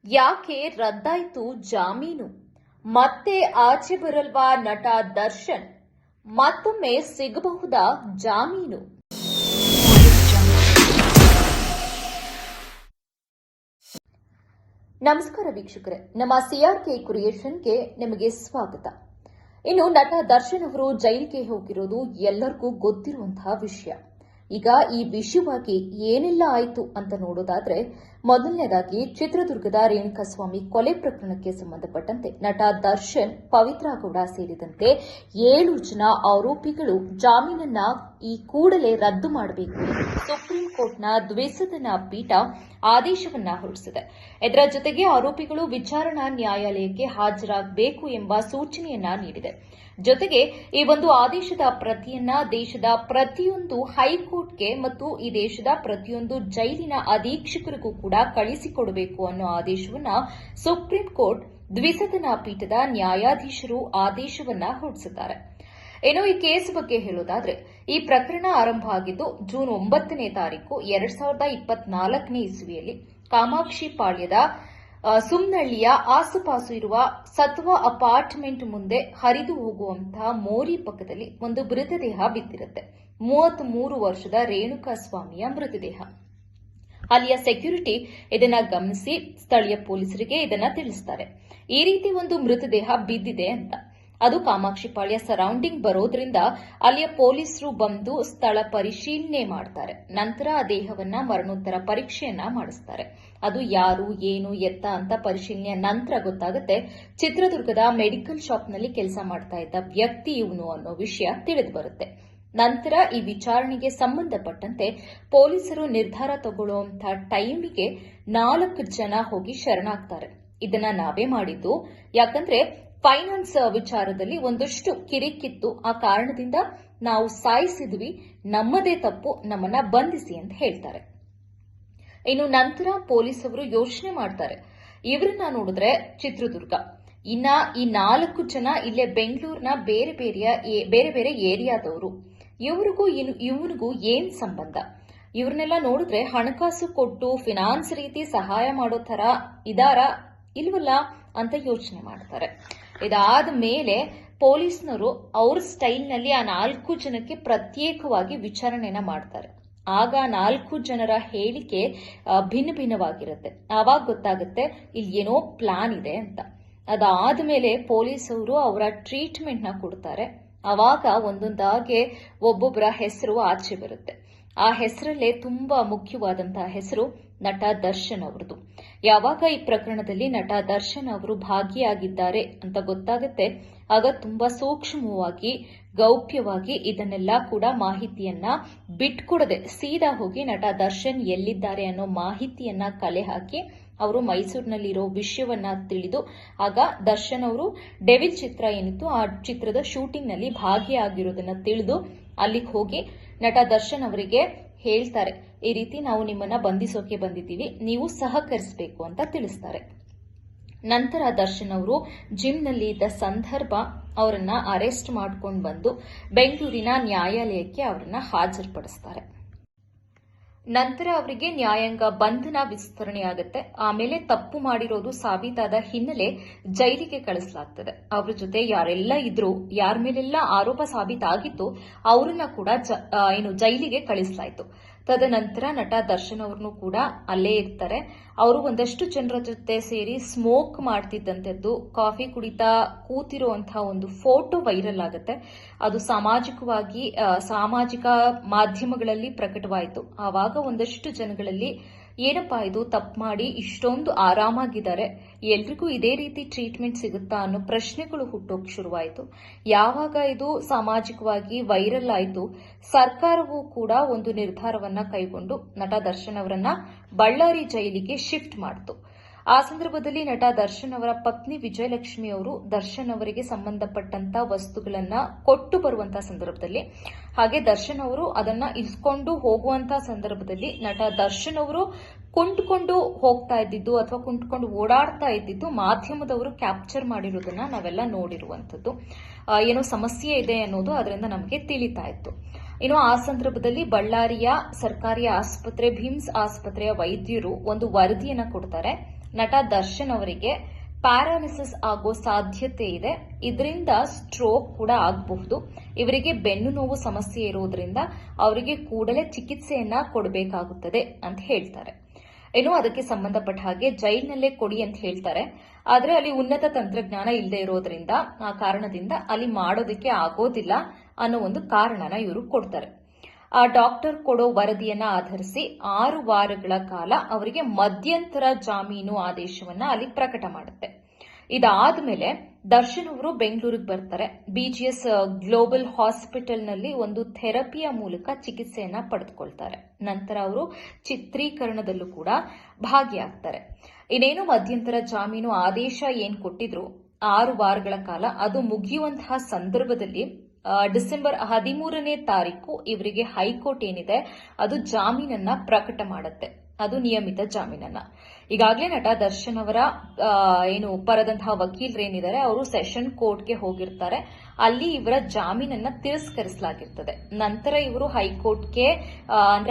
ಯಾಕೆ ರದ್ದಾಯ್ತು ಜಾಮೀನು? ಮತ್ತೆ ಆಚೆ ಬರಲ್ವಾ ನಟ ದರ್ಶನ್? ಮತ್ತೊಮ್ಮೆ ಸಿಗಬಹುದಾ ಜಾಮೀನು? ನಮಸ್ಕಾರ ವೀಕ್ಷಕರೇ, ನಮ್ಮ ಸಿಆರ್ಕೆ ಕ್ರಿಯೇಷನ್ಗೆ ನಿಮಗೆ ಸ್ವಾಗತ. ಇನ್ನು ನಟ ದರ್ಶನ್ ಅವರು ಜೈಲಿಗೆ ಹೋಗಿರೋದು ಎಲ್ಲರಿಗೂ ಗೊತ್ತಿರುವಂತಹ ವಿಷಯ. ಈಗ ಈ ವಿಷಯವಾಗಿ ಏನೆಲ್ಲ ಆಯಿತು ಅಂತ ನೋಡೋದಾದ್ರೆ, ಮೊದಲನೇದಾಗಿ ಚಿತ್ರದುರ್ಗದ ರೇಣುಕಾಸ್ವಾಮಿ ಕೊಲೆ ಪ್ರಕರಣಕ್ಕೆ ಸಂಬಂಧಪಟ್ಟಂತೆ ನಟ ದರ್ಶನ್, ಪವಿತ್ರ ಗೌಡ ಸೇರಿದಂತೆ 7 ಜನ ಆರೋಪಿಗಳು ಜಾಮೀನನ್ನ ಈ ಕೂಡಲೇ ರದ್ದು ಮಾಡಬೇಕು ಎಂದು ಸುಪ್ರೀಂ ಕೋರ್ಟ್ನ ದ್ವಿಸದನ ಪೀಠ ಆದೇಶವನ್ನ ಹೊರಡಿಸಿದೆ. ಇದರ ಜೊತೆಗೆ ಆರೋಪಿಗಳು ವಿಚಾರಣಾ ನ್ಯಾಯಾಲಯಕ್ಕೆ ಹಾಜರಾಗಬೇಕು ಎಂಬ ಸೂಚನೆಯನ್ನ ನೀಡಿದೆ. ಜೊತೆಗೆ ಈ ಒಂದು ಆದೇಶದ ಪ್ರತಿಯನ್ನ ದೇಶದ ಪ್ರತಿಯೊಂದು ಹೈಕೋರ್ಟ್ಗೆ ಮತ್ತು ಈ ದೇಶದ ಪ್ರತಿಯೊಂದು ಜೈಲಿನ ಅಧೀಕ್ಷಕರಿಗೂ ಕೂಡ ಕಳಿಸಿಕೊಡಬೇಕು ಅನ್ನೋ ಆದೇಶವನ್ನ ಸುಪ್ರೀಂ ಕೋರ್ಟ್ ದ್ವಿಸದನ ಪೀಠದ ನ್ಯಾಯಾಧೀಶರು ಆದೇಶವನ್ನ ಹೊರಡಿಸಿದ್ದಾರೆ. ಏನೋ ಈ ಕೇಸ್ ಬಗ್ಗೆ ಹೇಳೋದಾದ್ರೆ, ಈ ಪ್ರಕರಣ ಆರಂಭ ಆಗಿದ್ದು ಜೂನ್ 9ನೇ ತಾರೀಕು 2024ನೇ ಇಸ್ವಿಯಲ್ಲಿ ಕಾಮಾಕ್ಷಿ ಪಾಳ್ಯದ ಸುಮ್ನಹಳ್ಳಿಯ ಆಸುಪಾಸು ಇರುವ ಸತ್ವ ಅಪಾರ್ಟ್ಮೆಂಟ್ ಮುಂದೆ ಹರಿದು ಹೋಗುವಂತಹ ಮೋರಿ ಪಕ್ಕದಲ್ಲಿ ಒಂದು ಮೃತದೇಹ ಬಿದ್ದಿರುತ್ತೆ. 33 ವರ್ಷದ ರೇಣುಕಾಸ್ವಾಮಿಯ ಮೃತದೇಹ. ಅಲ್ಲಿಯ ಸೆಕ್ಯೂರಿಟಿ ಇದನ್ನ ಗಮನಿಸಿ ಸ್ಥಳೀಯ ಪೊಲೀಸರಿಗೆ ಇದನ್ನ ತಿಳಿಸ್ತಾರೆ. ಈ ರೀತಿ ಒಂದು ಮೃತದೇಹ ಬಿದ್ದಿದೆ ಅಂತ. ಅದು ಕಾಮಾಕ್ಷಿಪಾಳ್ಯ ಸರೌಂಡಿಂಗ್ ಬರೋದ್ರಿಂದ ಅಲ್ಲಿಯ ಪೊಲೀಸರು ಬಂದು ಸ್ಥಳ ಪರಿಶೀಲನೆ ಮಾಡ್ತಾರೆ. ನಂತರ ಆ ದೇಹವನ್ನ ಮರಣೋತ್ತರ ಪರೀಕ್ಷೆಯನ್ನ ಮಾಡಿಸ್ತಾರೆ. ಅದು ಯಾರು, ಏನು, ಎತ್ತ ಅಂತ ಪರಿಶೀಲನೆಯ ನಂತರ ಗೊತ್ತಾಗುತ್ತೆ ಚಿತ್ರದುರ್ಗದ ಮೆಡಿಕಲ್ ಶಾಪ್ನಲ್ಲಿ ಕೆಲಸ ಮಾಡ್ತಾ ಇದ್ದ ವ್ಯಕ್ತಿ ಇವನು ಅನ್ನೋ ವಿಷಯ ತಿಳಿದು ಬರುತ್ತೆ. ನಂತರ ಈ ವಿಚಾರಣೆಗೆ ಸಂಬಂಧಪಟ್ಟಂತೆ ಪೊಲೀಸರು ನಿರ್ಧಾರ ತಗೊಳ್ಳುವಂತಹ ಟೈಮಿಗೆ 4 ಜನ ಹೋಗಿ ಶರಣಾಗ್ತಾರೆ. ಇದನ್ನ ನಾವೇ ಮಾಡಿದ್ದು, ಯಾಕಂದ್ರೆ ಫೈನಾನ್ಸ್ ವಿಚಾರದಲ್ಲಿ ಒಂದಷ್ಟು ಕಿರಿಕಿತ್ತು. ಆ ಕಾರಣದಿಂದ ನಾವು ಸಾಯಿಸಿದ್ವಿ, ನಮ್ಮದೇ ತಪ್ಪು, ನಮ್ಮನ್ನ ಬಂಧಿಸಿ ಅಂತ ಹೇಳ್ತಾರೆ. ಇನ್ನು ನಂತರ ಪೊಲೀಸರು ಯೋಚನೆ ಮಾಡ್ತಾರೆ, ಇವರನ್ನ ನೋಡಿದ್ರೆ ಚಿತ್ರದುರ್ಗ, ಇನ್ನ ಈ 4 ಜನ ಇಲ್ಲೇ ಬೆಂಗಳೂರಿನ ಬೇರೆ ಬೇರೆ ಏರಿಯಾದವರು, ಇವನಿಗೂ ಏನ್ ಸಂಬಂಧ? ಇವ್ರನ್ನೆಲ್ಲ ನೋಡಿದ್ರೆ ಹಣಕಾಸು ಕೊಟ್ಟು ಫಿನಾನ್ಸ್ ರೀತಿ ಸಹಾಯ ಮಾಡೋ ತರ ಇದಾರ ಇಲ್ವಲ್ಲ ಅಂತ ಯೋಚನೆ ಮಾಡ್ತಾರೆ. ಇದಾದ ಮೇಲೆ ಪೊಲೀಸ್ನವರು ಅವ್ರ ಸ್ಟೈಲ್ನಲ್ಲಿ ಆ 4 ಜನಕ್ಕೆ ಪ್ರತ್ಯೇಕವಾಗಿ ವಿಚಾರಣೆನ ಮಾಡ್ತಾರೆ. ಆಗ 4 ಜನರ ಹೇಳಿಕೆ ಭಿನ್ನವಾಗಿರುತ್ತೆ. ಆವಾಗ ಗೊತ್ತಾಗುತ್ತೆ ಇಲ್ಲಿ ಏನೋ ಪ್ಲಾನ್ ಇದೆ ಅಂತ. ಅದಾದ ಮೇಲೆ ಪೊಲೀಸವರು ಅವರ ಟ್ರೀಟ್ಮೆಂಟ್ ನ ಕೊಡ್ತಾರೆ. ಆವಾಗ ಒಂದೊಂದಾಗೆ ಒಬ್ಬೊಬ್ಬರ ಹೆಸರು ಆಚೆ ಬರುತ್ತೆ. ಆ ಹೆಸರಲ್ಲೇ ತುಂಬಾ ಮುಖ್ಯವಾದಂತಹ ಹೆಸರು ನಟ ದರ್ಶನ್ ಅವರದು. ಯಾವಾಗ ಈ ಪ್ರಕರಣದಲ್ಲಿ ನಟ ದರ್ಶನ್ ಅವರು ಭಾಗಿಯಾಗಿದ್ದಾರೆ ಅಂತ ಗೊತ್ತಾಗುತ್ತೆ, ಆಗ ತುಂಬಾ ಸೂಕ್ಷ್ಮವಾಗಿ, ಗೌಪ್ಯವಾಗಿ ಇದನ್ನೆಲ್ಲ ಕೂಡ ಮಾಹಿತಿಯನ್ನ ಬಿಟ್ಕೊಡದೆ ಸೀದಾ ಹೋಗಿ ನಟ ದರ್ಶನ್ ಎಲ್ಲಿದ್ದಾರೆ ಅನ್ನೋ ಮಾಹಿತಿಯನ್ನ ಕಲೆ ಹಾಕಿ ಅವರು ಮೈಸೂರಿನಲ್ಲಿರೋ ವಿಷಯವನ್ನ ತಿಳಿದು, ಆಗ ದರ್ಶನ್ ಅವರು ಡೆವಿಲ್ ಚಿತ್ರ ಏನಿತ್ತು ಆ ಚಿತ್ರದ ಶೂಟಿಂಗ್ ನಲ್ಲಿ ಭಾಗಿಯಾಗಿರೋದನ್ನ ತಿಳಿದು ಅಲ್ಲಿಗೆ ಹೋಗಿ ನಟ ದರ್ಶನ್ ಅವರಿಗೆ ಹೇಳ್ತಾರೆ, ಈ ರೀತಿ ನಾವು ನಿಮ್ಮನ್ನ ಬಂಧಿಸೋಕೆ ಬಂದಿದ್ದೀವಿ, ನೀವು ಸಹಕರಿಸಬೇಕು ಅಂತ ತಿಳಿಸ್ತಾರೆ. ನಂತರ ದರ್ಶನ್ ಅವರು ಜಿಮ್ನಲ್ಲಿ ಇದ್ದ ಸಂದರ್ಭ ಅವರನ್ನ ಅರೆಸ್ಟ್ ಮಾಡ್ಕೊಂಡು ಬಂದು ಬೆಂಗಳೂರಿನ ನ್ಯಾಯಾಲಯಕ್ಕೆ ಅವರನ್ನ ಹಾಜರುಪಡಿಸ್ತಾರೆ. ನಂತರ ಅವರಿಗೆ ನ್ಯಾಯಾಂಗ ಬಂಧನ ವಿಸ್ತರಣೆಯಾಗುತ್ತೆ. ಆಮೇಲೆ ತಪ್ಪು ಮಾಡಿರೋದು ಸಾಬೀತಾದ ಹಿನ್ನೆಲೆ ಜೈಲಿಗೆ ಕಳಿಸಲಾಗ್ತದೆ. ಅವರ ಜೊತೆ ಯಾರೆಲ್ಲ ಇದ್ರು, ಯಾರ ಮೇಲೆಲ್ಲ ಆರೋಪ ಸಾಬೀತಾಗಿತ್ತು ಅವರನ್ನ ಕೂಡ ಜೈಲಿಗೆ ಕಳಿಸಲಾಯಿತು. ತದನಂತರ ನಟ ದರ್ಶನ್ ಅವ್ರನ್ನು ಕೂಡ ಅಲ್ಲೇ ಇರ್ತಾರೆ. ಅವರು ಒಂದಷ್ಟು ಜನರ ಜೊತೆ ಸೇರಿ ಸ್ಮೋಕ್ ಮಾಡ್ತಿದ್ದಂಥದ್ದು, ಕಾಫಿ ಕುಡಿತಾ ಕೂತಿರುವಂತಹ ಒಂದು ಫೋಟೋ ವೈರಲ್ ಆಗುತ್ತೆ. ಅದು ಸಾಮಾಜಿಕ ಮಾಧ್ಯಮಗಳಲ್ಲಿ ಪ್ರಕಟವಾಯಿತು. ಆವಾಗ ಒಂದಷ್ಟು ಜನಗಳಲ್ಲಿ ಏನಪ್ಪಾ ಇದು ತಪ್ಪು ಮಾಡಿ ಇಷ್ಟೊಂದು ಆರಾಮಾಗಿದ್ದಾರೆ, ಎಲ್ರಿಗೂ ಇದೇ ರೀತಿ ಟ್ರೀಟ್ಮೆಂಟ್ ಸಿಗುತ್ತಾ ಅನ್ನೋ ಪ್ರಶ್ನೆಗಳು ಹುಟ್ಟೋಕ್ ಶುರುವಾಯಿತು. ಯಾವಾಗ ಇದು ಸಾಮಾಜಿಕವಾಗಿ ವೈರಲ್ ಆಯಿತು, ಸರ್ಕಾರವೂ ಕೂಡ ಒಂದು ನಿರ್ಧಾರವನ್ನ ಕೈಗೊಂಡು ನಟ ದರ್ಶನ್ ಅವರನ್ನ ಬಳ್ಳಾರಿ ಜೈಲಿಗೆ ಶಿಫ್ಟ್ ಮಾಡಿತು. ಆ ಸಂದರ್ಭದಲ್ಲಿ ನಟ ದರ್ಶನ್ ಅವರ ಪತ್ನಿ ವಿಜಯಲಕ್ಷ್ಮಿ ಅವರು ದರ್ಶನ್ ಅವರಿಗೆ ಸಂಬಂಧಪಟ್ಟಂತ ವಸ್ತುಗಳನ್ನ ಕೊಟ್ಟು ಬರುವಂತಹ ಸಂದರ್ಭದಲ್ಲಿ, ಹಾಗೆ ದರ್ಶನ್ ಅವರು ಅದನ್ನ ಇಸ್ಕೊಂಡು ಹೋಗುವಂತಹ ಸಂದರ್ಭದಲ್ಲಿ ನಟ ದರ್ಶನ್ ಅವರು ಕುಂಟ್ಕೊಂಡು ಹೋಗ್ತಾ ಇದ್ದಿದ್ದು ಅಥವಾ ಕುಂಟ್ಕೊಂಡು ಓಡಾಡ್ತಾ ಇದ್ದಿದ್ದು ಮಾಧ್ಯಮದವರು ಕ್ಯಾಪ್ಚರ್ ಮಾಡಿರೋದನ್ನ ನಾವೆಲ್ಲ ನೋಡಿರುವಂತದ್ದು. ಏನೋ ಸಮಸ್ಯೆ ಇದೆ ಅನ್ನೋದು ಅದರಿಂದ ನಮಗೆ ತಿಳಿತಾ ಇತ್ತು. ಇನ್ನು ಆ ಸಂದರ್ಭದಲ್ಲಿ ಬಳ್ಳಾರಿಯ ಸರ್ಕಾರಿ ಆಸ್ಪತ್ರೆ, ಭೀಮ್ಸ್ ಆಸ್ಪತ್ರೆಯ ವೈದ್ಯರು ಒಂದು ವರದಿಯನ್ನ ಕೊಡ್ತಾರೆ. ನಟ ದರ್ಶನ್ ಅವರಿಗೆ ಪ್ಯಾರಾಲಿಸಿಸ್ ಆಗೋ ಸಾಧ್ಯತೆ ಇದೆ. ಇದರಿಂದ ಸ್ಟ್ರೋಕ್ ಕೂಡ ಆಗಬಹುದು. ಇವರಿಗೆ ಬೆನ್ನು ನೋವು ಸಮಸ್ಯೆ ಇರೋದ್ರಿಂದ ಅವರಿಗೆ ಕೂಡಲೇ ಚಿಕಿತ್ಸೆಯನ್ನ ಕೊಡಬೇಕಾಗುತ್ತದೆ ಅಂತ ಹೇಳ್ತಾರೆ. ಇನ್ನು ಅದಕ್ಕೆ ಸಂಬಂಧಪಟ್ಟ ಹಾಗೆ ಜೈಲಿನಲ್ಲೇ ಕೊಡಿ ಅಂತ ಹೇಳ್ತಾರೆ. ಆದ್ರೆ ಅಲ್ಲಿ ಉನ್ನತ ತಂತ್ರಜ್ಞಾನ ಇಲ್ಲದೆ ಇರೋದ್ರಿಂದ ಆ ಕಾರಣದಿಂದ ಅಲ್ಲಿ ಮಾಡೋದಕ್ಕೆ ಆಗೋದಿಲ್ಲ ಅನ್ನೋ ಒಂದು ಕಾರಣನ ಇವರು ಕೊಡ್ತಾರೆ. ಆ ಡಾಕ್ಟರ್ ಕೊಡೋ ವರದಿಯನ್ನ ಆಧರಿಸಿ 6 ವಾರಗಳ ಕಾಲ ಅವರಿಗೆ ಮಧ್ಯಂತರ ಜಾಮೀನು ಆದೇಶವನ್ನ ಅಲ್ಲಿ ಪ್ರಕಟ ಮಾಡುತ್ತೆ. ಇದಾದ್ಮೇಲೆ ದರ್ಶನ್ ಅವರು ಬೆಂಗಳೂರಿಗೆ ಬರ್ತಾರೆ. BGS ಗ್ಲೋಬಲ್ ಹಾಸ್ಪಿಟಲ್ನಲ್ಲಿ ಒಂದು ಥೆರಪಿಯ ಮೂಲಕ ಚಿಕಿತ್ಸೆಯನ್ನ ಪಡೆದುಕೊಳ್ತಾರೆ. ನಂತರ ಅವರು ಚಿತ್ರೀಕರಣದಲ್ಲೂ ಕೂಡ ಭಾಗಿಯಾಗ್ತಾರೆ. ಇನ್ನೇನು ಮಧ್ಯಂತರ ಜಾಮೀನು ಆದೇಶ ಏನ್ ಕೊಟ್ಟಿದ್ರು 6 ವಾರಗಳ ಕಾಲ ಅದು ಮುಗಿಯುವಂತಹ ಸಂದರ್ಭದಲ್ಲಿ ಡಿಸೆಂಬರ್ 13ನೇ ತಾರೀಕು ಇವರಿಗೆ ಹೈಕೋರ್ಟ್ ಏನಿದೆ ಅದು ಜಾಮೀನನ್ನ ಪ್ರಕಟ ಮಾಡುತ್ತೆ. ಅದು ನಿಯಮಿತ ಜಾಮೀನನ್ನ. ಈಗಾಗಲೇ ನಟ ದರ್ಶನ್ ಅವರ ಪರದಂತಹ ವಕೀಲರೇನಿದ್ದಾರೆ ಅವರು ಸೆಷನ್ ಕೋರ್ಟ್ಗೆ ಹೋಗಿರ್ತಾರೆ. ಅಲ್ಲಿ ಇವರ ಜಾಮೀನನ್ನ ತಿರಸ್ಕರಿಸಲಾಗಿರ್ತದೆ. ನಂತರ ಇವರು ಹೈಕೋರ್ಟ್ಗೆ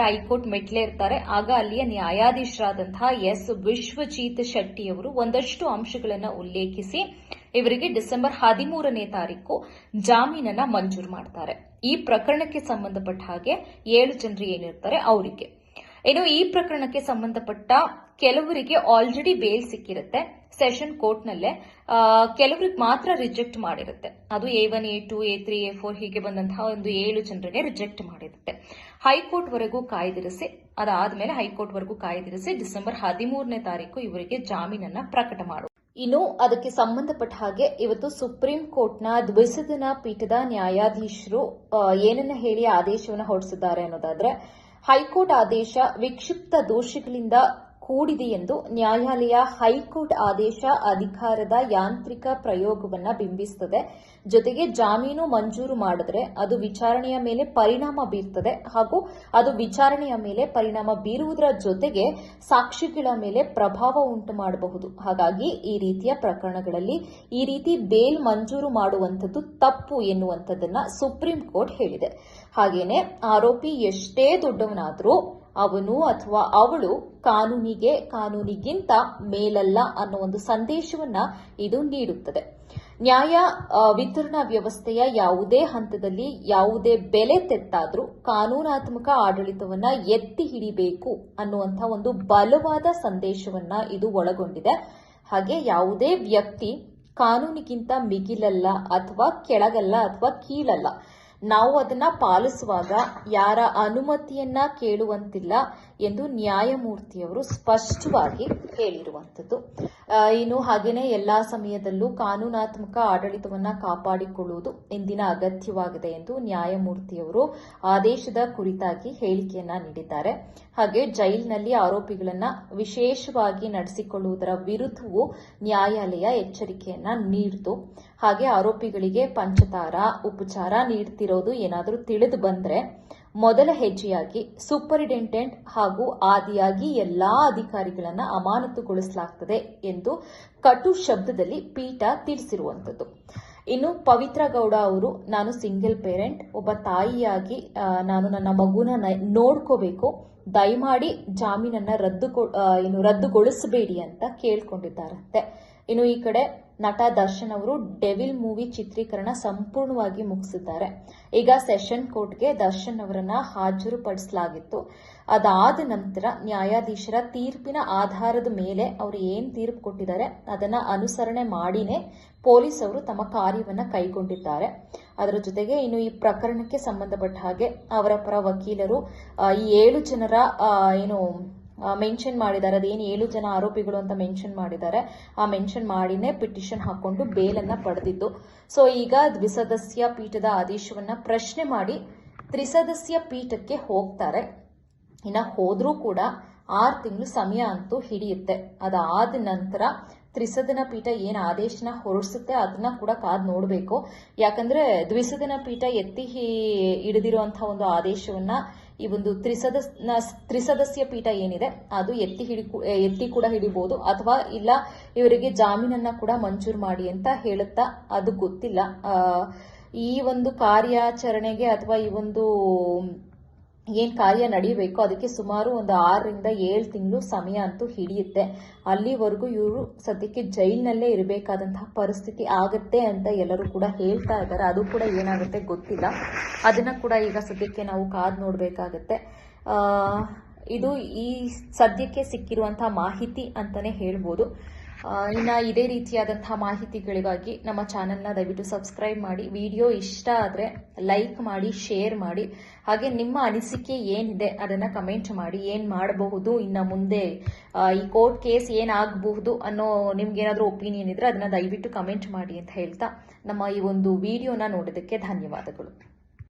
ಹೈಕೋರ್ಟ್ ಮೆಟ್ಲೇರ್ತಾರೆ. ಆಗ ಅಲ್ಲಿಯ ನ್ಯಾಯಾಧೀಶರಾದಂತಹ ಎಸ್ ವಿಶ್ವಜಿತ್ ಶೆಟ್ಟಿ ಅವರು ಒಂದಷ್ಟು ಅಂಶಗಳನ್ನ ಉಲ್ಲೇಖಿಸಿ ಇವರಿಗೆ ಡಿಸೆಂಬರ್ 13ನೇ ತಾರೀಕು ಜಾಮೀನನ್ನ ಮಂಜೂರು ಮಾಡ್ತಾರೆ. ಈ ಪ್ರಕರಣಕ್ಕೆ ಸಂಬಂಧಪಟ್ಟ ಹಾಗೆ 7 ಜನರು ಏನಿರ್ತಾರೆ ಅವರಿಗೆ. ಇನ್ನು ಈ ಪ್ರಕರಣಕ್ಕೆ ಸಂಬಂಧಪಟ್ಟ ಕೆಲವರಿಗೆ ಆಲ್ರೆಡಿ ಬೇಲ್ ಸಿಕ್ಕಿರುತ್ತೆ ಸೆಷನ್ ಕೋರ್ಟ್ನಲ್ಲೇ. ಕೆಲವರಿಗೆ ಮಾತ್ರ ರಿಜೆಕ್ಟ್ ಮಾಡಿರುತ್ತೆ. ಅದು A1, A2, A3, A4 ಹೀಗೆ ಬಂದಂತಹ ಒಂದು 7 ಜನರಿಗೆ ರಿಜೆಕ್ಟ್ ಮಾಡಿರುತ್ತೆ. ಹೈಕೋರ್ಟ್ ವರೆಗೂ ಕಾಯ್ದಿರಿಸಿ ಅದಾದ್ಮೇಲೆ ಹೈಕೋರ್ಟ್ ವರೆಗೂ ಕಾಯ್ದಿರಿಸಿ ಡಿಸೆಂಬರ್ 13ನೇ ತಾರೀಕು ಇವರಿಗೆ ಜಾಮೀನನ್ನ ಪ್ರಕಟ ಮಾಡುವ. ಇನ್ನು ಅದಕ್ಕೆ ಸಂಬಂಧಪಟ್ಟ ಹಾಗೆ ಇವತ್ತು ಸುಪ್ರೀಂ ಕೋರ್ಟ್ನ ದ್ವಿಸದನ ಪೀಠದ ನ್ಯಾಯಾಧೀಶರು ಏನನ್ನ ಹೇಳಿ ಆದೇಶವನ್ನು ಹೊರಡಿಸಿದ್ದಾರೆ ಅನ್ನೋದಾದ್ರೆ, ಹೈಕೋರ್ಟ್ ಆದೇಶ ವಿಕ್ಷಿಪ್ತ ದೋಷಗಳಿಂದ ಕೂಡಿದೆ ಎಂದು ನ್ಯಾಯಾಲಯ ಹೈಕೋರ್ಟ್ ಆದೇಶ ಅಧಿಕಾರದ ಯಾಂತ್ರಿಕ ಪ್ರಯೋಗವನ್ನ ಬಿಂಬಿಸುತ್ತದೆ. ಜೊತೆಗೆ ಜಾಮೀನು ಮಂಜೂರು ಮಾಡಿದ್ರೆ ಅದು ವಿಚಾರಣೆಯ ಮೇಲೆ ಪರಿಣಾಮ ಬೀರ್ತದೆ ಹಾಗೂ ಅದು ವಿಚಾರಣೆಯ ಮೇಲೆ ಪರಿಣಾಮ ಬೀರುವುದರ ಜೊತೆಗೆ ಸಾಕ್ಷಿಗಳ ಮೇಲೆ ಪ್ರಭಾವ ಉಂಟು ಮಾಡಬಹುದು. ಹಾಗಾಗಿ ಈ ರೀತಿಯ ಪ್ರಕರಣಗಳಲ್ಲಿ ಈ ರೀತಿ ಬೇಲ್ ಮಂಜೂರು ಮಾಡುವಂಥದ್ದು ತಪ್ಪು ಎನ್ನುವಂಥದ್ದನ್ನ ಸುಪ್ರೀಂ ಕೋರ್ಟ್ ಹೇಳಿದೆ. ಹಾಗೇನೆ ಆರೋಪಿ ಎಷ್ಟೇ ದೊಡ್ಡವನಾದರೂ ಅವನು ಅಥವಾ ಅವಳು ಕಾನೂನಿಗಿಂತ ಮೇಲಲ್ಲ ಅನ್ನೋ ಒಂದು ಸಂದೇಶವನ್ನ ಇದು ನೀಡುತ್ತದೆ. ನ್ಯಾಯ ವಿತರಣಾ ವ್ಯವಸ್ಥೆಯ ಯಾವುದೇ ಹಂತದಲ್ಲಿ ಯಾವುದೇ ಬೆಲೆ ತೆತ್ತಾದ್ರೂ ಕಾನೂನಾತ್ಮಕ ಆಡಳಿತವನ್ನ ಎತ್ತಿ ಹಿಡಿಬೇಕು ಅನ್ನುವಂಥ ಒಂದು ಬಲವಾದ ಸಂದೇಶವನ್ನ ಇದು ಒಳಗೊಂಡಿದೆ. ಹಾಗೆ ಯಾವುದೇ ವ್ಯಕ್ತಿ ಕಾನೂನಿಗಿಂತ ಮಿಗಿಲಲ್ಲ ಅಥವಾ ಕೆಳಗಲ್ಲ ಅಥವಾ ಕೀಳಲ್ಲ. ನಾವು ಅದನ್ನ ಪಾಲಿಸುವಾಗ ಯಾರ ಅನುಮತಿಯನ್ನ ಕೇಳುವಂತಿಲ್ಲ ಎಂದು ನ್ಯಾಯಮೂರ್ತಿಯವರು ಸ್ಪಷ್ಟವಾಗಿ ಹೇಳಿರುವಂಥದ್ದು. ಇನ್ನು ಹಾಗೇನೆ ಎಲ್ಲಾ ಸಮಯದಲ್ಲೂ ಕಾನೂನಾತ್ಮಕ ಆಡಳಿತವನ್ನ ಕಾಪಾಡಿಕೊಳ್ಳುವುದು ಇಂದಿನ ಅಗತ್ಯವಾಗಿದೆ ಎಂದು ನ್ಯಾಯಮೂರ್ತಿಯವರು ಆದೇಶದ ಕುರಿತಾಗಿ ಹೇಳಿಕೆಯನ್ನ ನೀಡಿದ್ದಾರೆ. ಹಾಗೆ ಜೈಲಿನಲ್ಲಿ ಆರೋಪಿಗಳನ್ನ ವಿಶೇಷವಾಗಿ ನಡೆಸಿಕೊಳ್ಳುವುದರ ವಿರುದ್ಧವೂ ನ್ಯಾಯಾಲಯ ಎಚ್ಚರಿಕೆಯನ್ನ ನೀಡಿತು. ಹಾಗೆ ಆರೋಪಿಗಳಿಗೆ ಪಂಚತಾರ ಉಪಚಾರ ನೀಡುತ್ತಿರೋದು ಏನಾದರೂ ತಿಳಿದು ಬಂದ್ರೆ ಮೊದಲ ಹೆಜ್ಜೆಯಾಗಿ ಸೂಪರಿಂಟೆಂಡೆಂಟ್ ಹಾಗೂ ಆದಿಯಾಗಿ ಎಲ್ಲಾ ಅಧಿಕಾರಿಗಳನ್ನ ಅಮಾನತುಗೊಳಿಸಲಾಗುತ್ತದೆ ಎಂದು ಕಟು ಶಬ್ದದಲ್ಲಿ ಪೀಠ ತಿಳಿಸಿರುವಂಥದ್ದು. ಇನ್ನು ಪವಿತ್ರ ಗೌಡ ಅವರು, ನಾನು ಸಿಂಗಲ್ ಪೇರೆಂಟ್, ಒಬ್ಬ ತಾಯಿಯಾಗಿ ನಾನು ನನ್ನ ಮಗುನ ನೋಡ್ಕೋಬೇಕು, ದಯಮಾಡಿ ಜಾಮೀನನ್ನ ರದ್ದುಗೊಳಿಸಬೇಡಿ ಅಂತ ಕೇಳ್ಕೊಂಡಿದ್ದಾರಂತೆ. ಇನ್ನು ಈ ಕಡೆ ನಟ ದರ್ಶನ್ ಅವರು ಡೆವಿಲ್ ಮೂವಿ ಚಿತ್ರೀಕರಣ ಸಂಪೂರ್ಣವಾಗಿ ಮುಗಿಸಿದ್ದಾರೆ. ಈಗ ಸೆಷನ್ ಕೋರ್ಟ್ಗೆ ದರ್ಶನ್ ಅವರನ್ನ ಹಾಜರುಪಡಿಸಲಾಗಿತ್ತು. ಅದಾದ ನಂತರ ನ್ಯಾಯಾಧೀಶರ ತೀರ್ಪಿನ ಆಧಾರದ ಮೇಲೆ ಅವರು ಏನ್ ತೀರ್ಪು ಕೊಟ್ಟಿದ್ದಾರೆ ಅದನ್ನ ಅನುಸರಣೆ ಮಾಡಿನೇ ಪೊಲೀಸ್ ಅವರು ತಮ್ಮ ಕಾರ್ಯವನ್ನ ಕೈಗೊಂಡಿದ್ದಾರೆ. ಅದರ ಜೊತೆಗೆ ಇನ್ನು ಈ ಪ್ರಕರಣಕ್ಕೆ ಸಂಬಂಧಪಟ್ಟ ಹಾಗೆ ಅವರ ಪರ ವಕೀಲರು ಈ 7 ಜನರ ಮೆನ್ಷನ್ ಮಾಡಿದ್ದಾರೆ. ಅದೇನು 7 ಜನ ಆರೋಪಿಗಳು ಅಂತ ಮೆನ್ಷನ್ ಮಾಡಿದ್ದಾರೆ, ಆ ಮೆನ್ಷನ್ ಮಾಡಿನೇ ಪಿಟಿಷನ್ ಹಾಕೊಂಡು ಬೇಲನ್ನ ಪಡೆದಿದ್ದು. ಸೊ ಈಗ ದ್ವಿಸದಸ್ಯ ಪೀಠದ ಆದೇಶವನ್ನ ಪ್ರಶ್ನೆ ಮಾಡಿ ತ್ರಿಸದಸ್ಯ ಪೀಠಕ್ಕೆ ಹೋಗ್ತಾರೆ. ಇನ್ನ ಹೋದ್ರೂ ಕೂಡ 6 ತಿಂಗಳು ಸಮಯ ಅಂತೂ ಹಿಡಿಯುತ್ತೆ. ಅದಾದ ನಂತರ ತ್ರಿಸದನ ಪೀಠ ಏನ್ ಆದೇಶನ ಹೊರಡಿಸುತ್ತೆ ಅದನ್ನ ಕೂಡ ಕಾದ್ ನೋಡ್ಬೇಕು. ಯಾಕಂದ್ರೆ ದ್ವಿಸದನ ಪೀಠ ಎತ್ತಿ ಹಿಡಿದಿರುವಂತಹ ಒಂದು ಆದೇಶವನ್ನ ಈ ಒಂದು ತ್ರಿಸದಸ್ಯ ಪೀಠ ಏನಿದೆ ಅದು ಎತ್ತಿ ಕೂಡ ಹಿಡಿಬಹುದು, ಅಥವಾ ಇಲ್ಲ ಇವರಿಗೆ ಜಾಮೀನನ್ನ ಕೂಡ ಮಂಜೂರು ಮಾಡಿ ಅಂತ ಹೇಳುತ್ತಾ, ಅದು ಗೊತ್ತಿಲ್ಲ. ಈ ಒಂದು ಕಾರ್ಯಾಚರಣೆಗೆ ಅಥವಾ ಈ ಒಂದು ಏನ್ ಕಾರ್ಯ ನಡೆಯಬೇಕು ಅದಕ್ಕೆ ಸುಮಾರು ಒಂದು 6 ರಿಂದ 7 ತಿಂಗಳು ಸಮಯ ಅಂತೂ ಹಿಡಿಯುತ್ತೆ. ಅಲ್ಲಿವರೆಗೂ ಇವರು ಸದ್ಯಕ್ಕೆ ಜೈಲಿನಲ್ಲೇ ಇರಬೇಕಾದಂತಹ ಪರಿಸ್ಥಿತಿ ಆಗತ್ತೆ ಅಂತ ಎಲ್ಲರೂ ಕೂಡ ಹೇಳ್ತಾ ಇದ್ದಾರೆ. ಅದು ಕೂಡ ಏನಾಗುತ್ತೆ ಗೊತ್ತಿಲ್ಲ. ಅದನ್ನ ಕೂಡ ಈಗ ಸದ್ಯಕ್ಕೆ ನಾವು ಕಾದ್ ನೋಡ್ಬೇಕಾಗತ್ತೆ. ಇದು ಈ ಸದ್ಯಕ್ಕೆ ಸಿಕ್ಕಿರುವಂತಹ ಮಾಹಿತಿ ಅಂತಾನೆ ಹೇಳ್ಬೋದು. ಇನ್ನು ಇದೇ ರೀತಿಯಾದಂತಹ ಮಾಹಿತಿಗಳಿಗಾಗಿ ನಮ್ಮ ಚಾನೆಲ್ನ ದಯವಿಟ್ಟು ಸಬ್ಸ್ಕ್ರೈಬ್ ಮಾಡಿ. ವಿಡಿಯೋ ಇಷ್ಟ ಆದರೆ ಲೈಕ್ ಮಾಡಿ, ಶೇರ್ ಮಾಡಿ. ಹಾಗೆ ನಿಮ್ಮ ಅನಿಸಿಕೆ ಏನಿದೆ ಅದನ್ನ ಕಮೆಂಟ್ ಮಾಡಿ. ಏನ್ ಮಾಡಬಹುದು ಇನ್ನು ಮುಂದೆ, ಈ ಕೋರ್ಟ್ ಕೇಸ್ ಏನಾಗಬಹುದು ಅನ್ನೋ ನಿಮ್ಗೇನಾದ್ರೂ ಒಪಿನಿಯನ್ ಇದ್ರೆ ಅದನ್ನ ದಯವಿಟ್ಟು ಕಮೆಂಟ್ ಮಾಡಿ ಅಂತ ಹೇಳ್ತಾ ನಮ್ಮ ಈ ಒಂದು ವಿಡಿಯೋನ ನೋಡೋದಕ್ಕೆ ಧನ್ಯವಾದಗಳು.